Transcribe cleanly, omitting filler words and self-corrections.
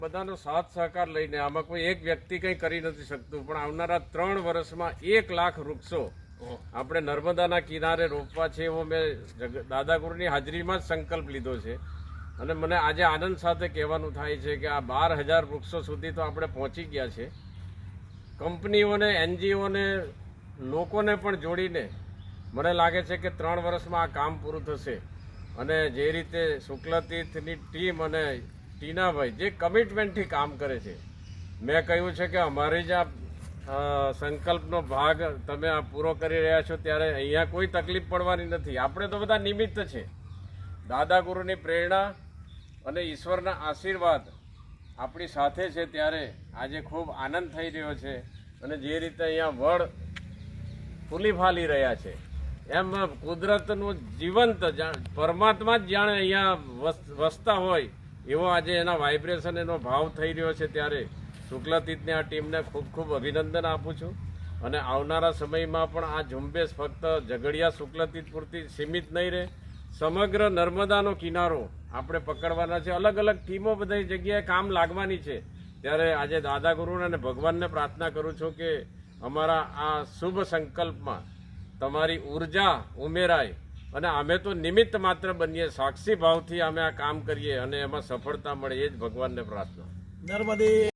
બધાનો સાથ સહકાર લઈને આમાં કોઈ એક વ્યક્તિ કંઈ કરી નથી શકતું, પણ આવનારા 3 વર્ષમાં 1 લાખ વૃક્ષો આપણે નર્મદાના કિનારે રોપવા છે એવો મેં દાદાગુરુની હાજરીમાં જ સંકલ્પ લીધો છે. અને મને આજે આનંદ સાથે કહેવાનું થાય છે કે આ 12,000 વૃક્ષો સુધી તો આપણે પહોંચી ગયા છે. કંપનીઓને, એનજીઓને, લોકોને પણ જોડીને મને લાગે છે કે 3 વર્ષમાં આ કામ પૂરું થશે. અને જે રીતે શુક્લતીર્થની ટીમ અને ટીનાભાઈ જે કમિટમેન્ટથી કામ કરે છે, મેં કહ્યું છે કે અમારી જ આ સંકલ્પનો ભાગ તમે આ પૂરો કરી રહ્યા છો ત્યારે અહીંયા કોઈ તકલીફ પડવાની નથી. આપણે તો બધા નિમિત્ત છે. દાદાગુરુની પ્રેરણા અને ઈશ્વરના આશીર્વાદ આપણી સાથે છે ત્યારે આજે ખૂબ આનંદ થઈ રહ્યો છે. અને જે રીતે અહીંયા વડ ફૂલી ફાલી રહ્યા છે એમ કુદરતનું જીવંત પરમાત્મા જ જાણે અહીંયા વસતા હોય એવો આજે એના વાઇબ્રેશન, એનો ભાવ થઈ રહ્યો છે. ત્યારે શુક્લતીર્થની આ ટીમને ખૂબ ખૂબ અભિનંદન આપું છું. અને આવનારા સમયમાં પણ આ ઝુંબેશ ફક્ત ઝઘડિયા શુક્લતીર્થ પૂરતી સીમિત નહીં રહે. સમગ્ર નર્મદાનો કિનારો આપણે પકડવાના છે. અલગ અલગ ટીમો બધી જગ્યાએ કામ લાગવાની છે. ત્યારે આજે દાદાગુરુને અને ભગવાનને પ્રાર્થના કરું છું કે અમારા આ શુભ સંકલ્પમાં તમારી ઉર્જા ઉમેરાય અને અમે તો નિમિત્ત માત્ર બનીએ, સાક્ષી ભાવથી અમે આ કામ કરીએ અને એમાં સફળતા મળે, એ જ ભગવાનને પ્રાર્થના. નર્મદે